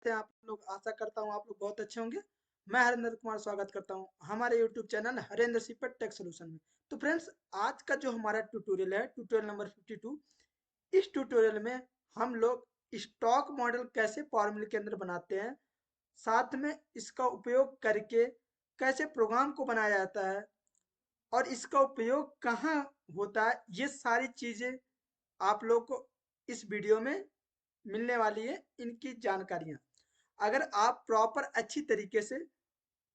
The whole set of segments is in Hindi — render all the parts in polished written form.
हैं आप लोग। आशा करता हूँ आप लोग बहुत अच्छे होंगे। मैं हरेंद्र कुमार स्वागत करता हूँ हमारे यूट्यूब चैनल हरेंद्र सिपर टेक सोल्यूशन में। तो फ्रेंड्स, आज का जो हमारा ट्यूटोरियल है, ट्यूटोरियल नंबर 52। इस ट्यूटोरियल में हम लोग स्टॉक मॉडल कैसे फॉर्मूले के अंदर बनाते हैं, साथ में इसका उपयोग करके कैसे प्रोग्राम को बनाया जाता है और इसका उपयोग कहाँ होता है, ये सारी चीजें आप लोग को इस वीडियो में मिलने वाली है। इनकी जानकारियां अगर आप प्रॉपर अच्छी तरीके से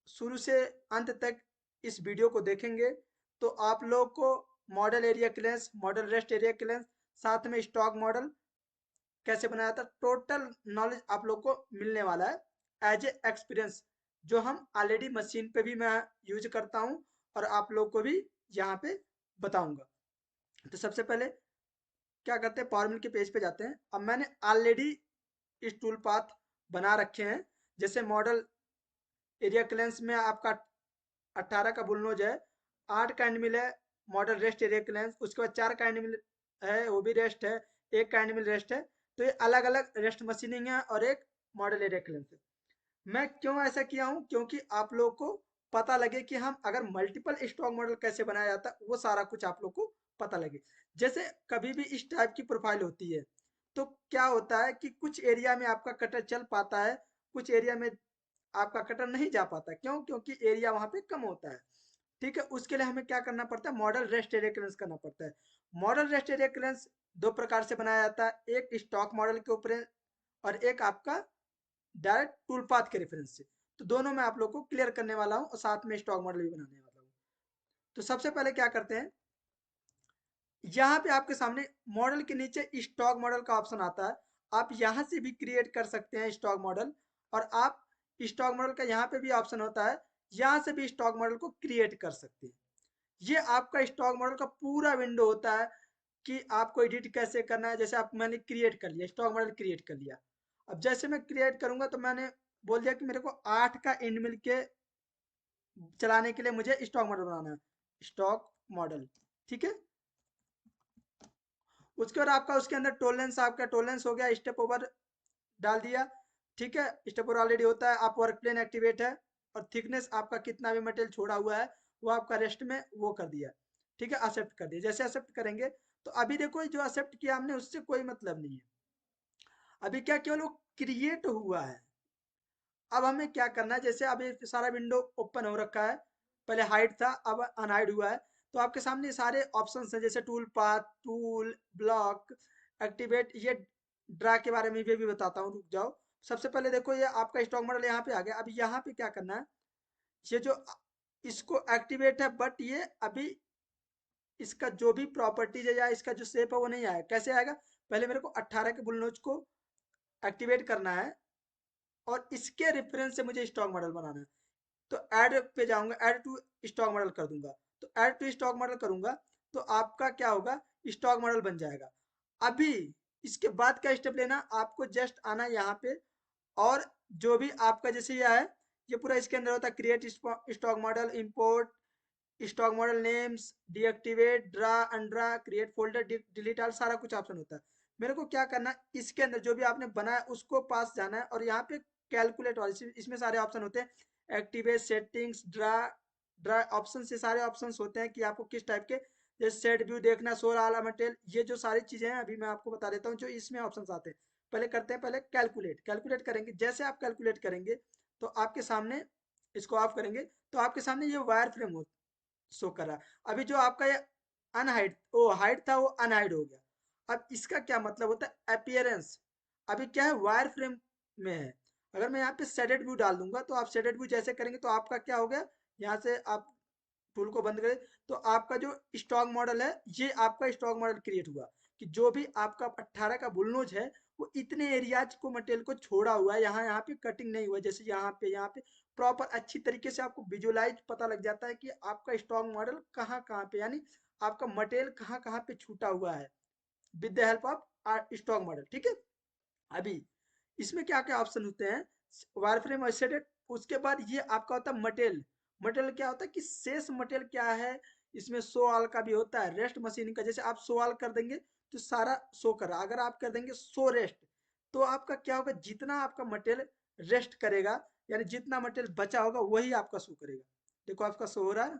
शुरू से अंत तक इस वीडियो को देखेंगे तो आप लोग को model area cleanse, model rest area cleanse, साथ में स्टॉक मॉडल कैसे बनाया था, टोटल नॉलेज आप लोग को मिलने वाला है एज ए एक्सपीरियंस, जो हम ऑलरेडी मशीन पे भी मैं यूज करता हूं और आप लोग को भी यहाँ पे बताऊंगा। तो सबसे पहले क्या करते हैं, फॉर्मूले के पेज पे जाते हैं। अब मैंने ऑलरेडी इस टूल पाथ बना रखे हैं। जैसे मॉडल एरिया क्लेंस में आपका 18 का बुलनोज है, 8 का एंड मिल है। मॉडल रेस्ट एरिया क्लेंस, उसके बाद 4 का एंड मिल है, वो भी रेस्ट है। 1 का एंड मिल रेस्ट है। तो ये अलग अलग रेस्ट मशीनिंग है और एक मॉडल एरिया क्लेंस है। मैं क्यों ऐसा किया हूं, क्योंकि आप लोग को पता लगे कि हम अगर मल्टीपल स्टॉक मॉडल कैसे बनाया जाता है, वो सारा कुछ आप लोग को पता लगे। जैसे कभी भी इस टाइप की प्रोफाइल होती है तो क्या होता है कि कुछ एरिया में आपका कटर चल पाता है, कुछ एरिया में आपका कटर नहीं जा पाता। क्यों? क्योंकि एरिया वहां पे कम होता है। ठीक है, उसके लिए हमें क्या करना पड़ता है, मॉडल रेस्ट एरिया क्लियरेंस करना पड़ता है। मॉडल रेस्ट एरिया क्लियरेंस दो प्रकार से बनाया जाता है, एक स्टॉक मॉडल के ऊपर और एक आपका डायरेक्ट टूल पाथ के रेफरेंस से। तो दोनों में आप लोग को क्लियर करने वाला हूं और साथ में स्टॉक मॉडल भी बनाने वाला हूं। तो सबसे पहले क्या करते हैं, यहाँ पे आपके सामने मॉडल के नीचे स्टॉक मॉडल का ऑप्शन आता है। आप यहाँ से भी क्रिएट कर सकते हैं स्टॉक मॉडल, और आप स्टॉक मॉडल का यहाँ पे भी ऑप्शन होता है, यहाँ से भी स्टॉक मॉडल को क्रिएट कर सकते हैं। ये आपका स्टॉक मॉडल का पूरा विंडो होता है कि आपको एडिट कैसे करना है। जैसे आप मैंने क्रिएट कर लिया, स्टॉक मॉडल क्रिएट कर लिया। अब जैसे मैं क्रिएट करूंगा तो मैंने बोल दिया कि मेरे को 8 का एंड मिल के चलाने के लिए मुझे स्टॉक मॉडल बनाना है, स्टॉक मॉडल। ठीक है, उसके बाद आपका उसके अंदर टोलेंस, आपका टोलेंस हो गया, स्टेप ओवर डाल दिया। ठीक है, स्टेप ओवर ऑलरेडी होता है। आप वर्क प्लेन एक्टिवेट है, और थिकनेस आपका कितना भी मटेरियल छोड़ा हुआ है वो आपका रेस्ट में वो कर दिया। ठीक है, एक्सेप्ट कर दिया। जैसे एक्सेप्ट करेंगे तो अभी देखो जो एक्सेप्ट किया हमने उससे कोई मतलब नहीं है। अभी क्या केवल वो क्रिएट हुआ है। अब हमें क्या करना है, जैसे अभी सारा विंडो ओपन हो रखा है, पहले हाइड था अब अनहाइड हुआ है। तो आपके सामने सारे ऑप्शंस हैं, जैसे tool path, tool block, activate, ये ड्रा के बारे में भी बताता हूँ, रुक जाओ। सबसे पहले देखो ये आपका स्टॉक मॉडल यहाँ पे आ गया। अब यहाँ पे क्या करना है, ये जो इसको एक्टिवेट है, बट ये अभी इसका जो भी प्रॉपर्टीज है या इसका जो शेप है वो नहीं आया। कैसे आएगा, पहले मेरे को 18 के बुलनोज को एक्टिवेट करना है और इसके रेफरेंस से मुझे स्टॉक मॉडल बनाना है। तो ऐड पे जाऊंगा, ऐड टू स्टॉक मॉडल कर दूंगा। तो ऐड टू स्टॉक मॉडल करूंगा तो आपका क्या होगा, स्टॉक मॉडल बन जाएगा। अभी इसके बाद क्या स्टेप लेना, आपको जस्ट आना यहाँ पे, और जो भी आपका जैसे यह है, ये पूरा इसके अंदर होता है, create stock model, import stock model names, deactivate, draw, undraw, create folder, delete, all सारा कुछ ऑप्शन होता है। मेरे को क्या करना है, इसके अंदर जो भी आपने बनाया उसको पास जाना है, और यहाँ पे कैलकुलेट वाले इसमें सारे ऑप्शन होते हैं, activate, settings, draw, draw option से सारे ऑप्शंस होते हैं कि आपको किस टाइप के, जैसे सेट व्यू देखना, शो ऑल मटेरियल, ये जो सारी चीजें हैं अभी मैं आपको बता देता हूँ जो इसमें ऑप्शंस आते हैं। पहले करते हैं, पहले कैलकुलेट। कैलकुलेट करेंगे, जैसे आप कैलकुलेट करेंगे तो आपके सामने, इसको ऑफ करेंगे तो आपके सामने ये वायर फ्रेम हो शो कर रहा है। अभी जो आपका ये अनहाइड, वो हाइड था वो अनहाइड हो गया। अब इसका क्या मतलब होता है, अपीयरेंस। अभी क्या है, वायर फ्रेम में है। अगर मैं यहाँ पे शेडेड व्यू डाल दूंगा तो आप शेडेड व्यू जैसे करेंगे तो आपका क्या हो गया, यहाँ से आप टूल को बंद करें तो आपका जो स्टॉक मॉडल है, ये आपका स्टॉक मॉडल क्रिएट हुआ कि जो भी आपका 18 का बुलनोज है वो इतने एरियाज को, मटेरियल को छोड़ा हुआ है। यहाँ पे कटिंग नहीं हुआ है। जैसे यहाँ पे प्रॉपर अच्छी तरीके से आपको विजुअलाइज पता लग जाता है कि आपका स्टॉक मॉडल कहाँ कहाँ पे, यानी आपका मटेरियल कहाँ कहाँ पे छूटा हुआ है with the help of stock model. ठीक है, अभी इसमें क्या क्या ऑप्शन होते हैं, वायर फ्रेम एसेटेड, उसके बाद ये आपका होता है मटेरियल। मटेरियल क्या होता है कि शेष मटेरियल क्या है, इसमें शो ऑल का भी होता है, रेस्ट मशीन का। जैसे आप शो ऑल कर देंगे तो सारा शो कर रहा है, अगर आप कर देंगे शो रेस्ट तो आपका क्या होगा, जितना आपका मटेरियल रेस्ट करेगा यानी जितना मटेरियल बचा होगा वही आपका शो करेगा। देखो आपका शो हो रहा है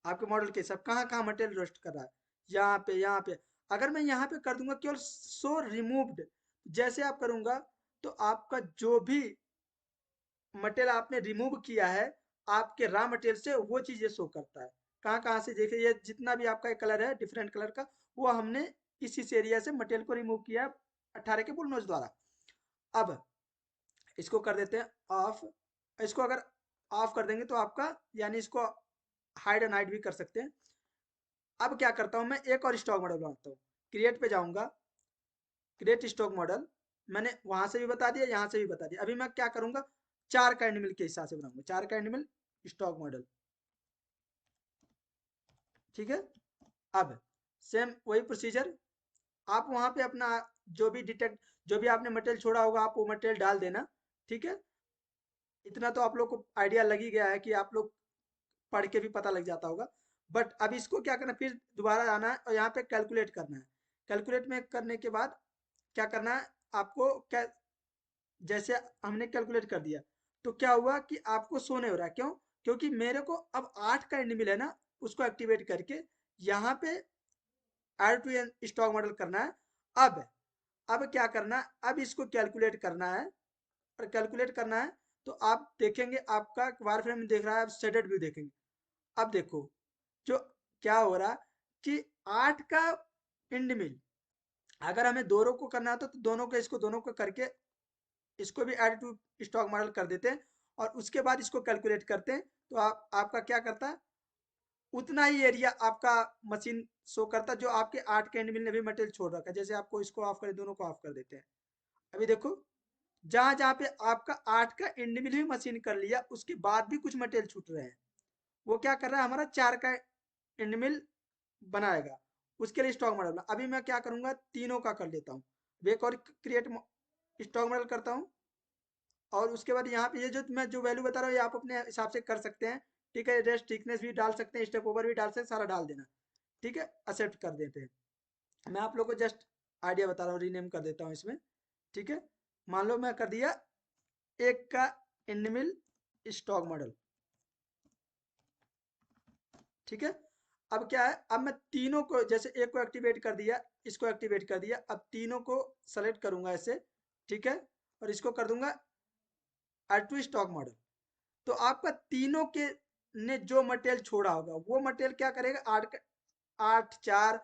आपके मॉडल के हिसाब कहाँ कहाँ मटेरियल रेस्ट कर रहा है, यहाँ पे यहाँ पे। अगर मैं यहाँ पे कर दूंगा केवल शो रिमूव्ड, जैसे आप करूंगा तो आपका जो भी मटेरियल आपने रिमूव किया है आपके रॉ मटेरियल से वो चीज ये शो करता है। कहाँ कहाँ से देखिए, ये जितना भी आपका कलर है डिफरेंट कलर का वो हमने इस एरिया से मटेरियल को रिमूव किया 18 के बुल नोच द्वारा। अब इसको कर देते हैं ऑफ। इसको अगर ऑफ कर देंगे तो आपका यानी इसको हाइड एंड हाइड भी कर सकते हैं। अब क्या करता हूं मैं, एक और स्टॉक मॉडल बनाता हूँ। क्रिएट पे जाऊंगा, क्रिएट स्टॉक मॉडल मैंने वहां से भी बता दिया यहाँ से भी बता दिया। अभी मैं क्या करूंगा, 4 का एनिमल के हिसाब से बनाऊंगा, 4 का एनिमल स्टॉक मॉडल। ठीक है, अब सेम वही प्रोसीजर, आप वहां पे अपना जो भी डिटेक्ट जो भी आपने मटेरियल छोड़ा होगा आप वो मटेरियल डाल देना। ठीक है, इतना तो आप लोग को आइडिया लग ही गया है कि आप लोग पढ़ के भी पता लग जाता होगा। बट अब इसको क्या करना, फिर दोबारा आना है और यहाँ पे कैलकुलेट करना है। कैलकुलेट में करने के बाद क्या करना है आपको, क्या जैसे हमने कैलकुलेट कर दिया तो क्या हुआ कि आपको शो नहीं हो रहा, क्यों? क्योंकि मेरे को अब 8 का एंड मिला ना, उसको एक्टिवेट करके यहाँ पे ऐड टू स्टॉक मॉडल करना है। अब अब क्या करना है, अब इसको कैलकुलेट करना है। और कैलकुलेट करना है तो आप देखेंगे आपका वार फ्रेम देख रहा है, आप शेडेड व्यू देखेंगे। अब देखो जो क्या हो रहा कि 8 का इंड मिल, अगर हमें दोनों को करना है तो दोनों को इसको दोनों को करके इसको भी ऐड टू स्टॉक मॉडल कर देते हैं और उसके बाद इसको कैलकुलेट करते हैं। तो आपका क्या करता है, उतना ही एरिया आपका मशीन शो करता है जो आपके 8 के एंड मिल ने भी मटेरियल छोड़ रखा है। जैसे आपको इसको ऑफ कर दोनों को ऑफ कर देते हैं। अभी देखो जहां जहां पे आपका 8 का एंड मिल भी मशीन कर लिया उसके बाद भी कुछ मटेरियल छूट रहे हैं, वो क्या कर रहा है हमारा 4 का एंड मिल बनाएगा। उसके लिए स्टॉक मॉडल अभी मैं क्या करूंगा, तीनों का कर लेता हूँ। एक और क्रिएट स्टॉक मॉडल करता हूँ और उसके बाद यहाँ पे ये जो मैं जो वैल्यू बता रहा हूँ ये आप अपने हिसाब से कर सकते हैं। ठीक है, रेस्ट थिकनेस भी डाल सकते हैं, स्टेप ओवर भी डाल सकते हैं, सारा डाल देना। ठीक है, एक्सेप्ट कर देते हैं। मैं आप लोग को जस्ट आइडिया बता रहा हूँ, रीनेम कर देता हूँ इसमें। ठीक है, मान लो मैं कर दिया 1 का एंड मिल स्टॉक मॉडल। ठीक है, अब क्या है, अब मैं तीनों को जैसे एक को एक्टिवेट कर दिया, इसको एक्टिवेट कर दिया, अब तीनों को सेलेक्ट करूंगा ऐसे। ठीक है, और इसको कर दूंगा ऐड टू स्टॉक मॉडल। तो आपका तीनों के ने जो मटेरियल छोड़ा होगा वो मटेरियल क्या करेगा, 8 4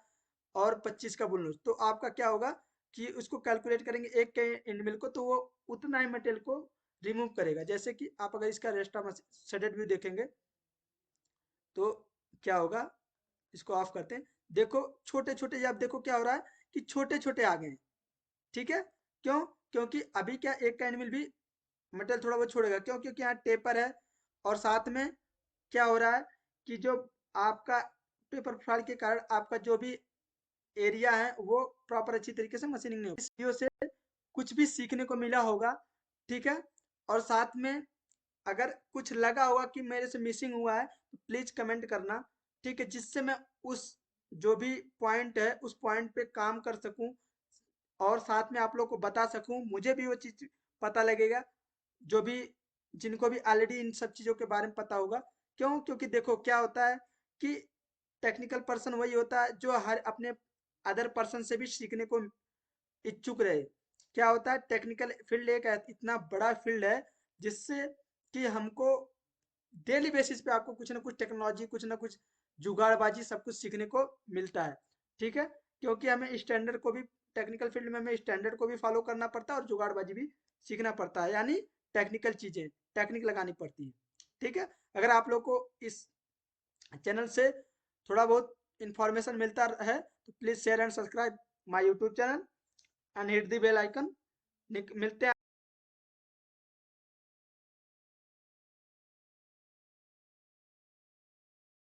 और 25 का बुल, तो आपका क्या होगा कि उसको कैलकुलेट करेंगे एक के एंड मिल को तो वो उतना ही मटेरियल को रिमूव करेगा। जैसे कि आप अगर इसका रेस्टा शेडेड व्यू देखेंगे तो क्या होगा, इसको ऑफ करते हैं। देखो छोटे छोटे, आप देखो क्या हो रहा है कि छोटे छोटे आ गए हैं। ठीक है, क्यों? क्योंकि अभी क्या एक का एनिमल भी मटेरियल थोड़ा बहुत छोड़ेगा, क्यों? क्योंकि यहाँ टेपर है और साथ में क्या हो रहा है कि जो आपका पेपर प्रोफाइल के कारण आपका जो भी एरिया है वो प्रॉपर अच्छी तरीके से मशीनिंग नहीं हो। इस वीडियो से कुछ भी सीखने को मिला होगा। ठीक है, और साथ में अगर कुछ लगा होगा कि मेरे से मिसिंग हुआ है तो प्लीज कमेंट करना। ठीक है, जिससे मैं उस जो भी पॉइंट है उस पॉइंट पे काम कर सकूं और साथ में आप लोग को बता सकूं, मुझे भी वो चीज पता लगेगा जो भी जिनको भी ऑलरेडी इन सब चीजों के बारे में पता होगा। क्यों? क्योंकि देखो क्या होता है कि टेक्निकल पर्सन वही होता है जो हर अपने अदर पर्सन से भी सीखने को इच्छुक रहे। क्या होता है, टेक्निकल फील्ड एक इतना बड़ा फील्ड है जिससे कि हमको डेली बेसिस पे आपको कुछ ना कुछ टेक्नोलॉजी कुछ ना कुछ जुगाड़बाजी सब कुछ सीखने को मिलता है। ठीक है, क्योंकि हमें स्टैंडर्ड को भी टेक्निकल फील्ड में हमें स्टैंडर्ड को भी फॉलो करना पड़ता है और जुगाड़बाजी भी सीखना पड़ता है, यानी टेक्निकल चीजें टेक्निक लगानी पड़ती है। ठीक है, अगर आप लोग को इस चैनल से थोड़ा बहुत इंफॉर्मेशन मिलता है तो please share and subscribe my YouTube channel and hit the bell icon. मिलते हैं।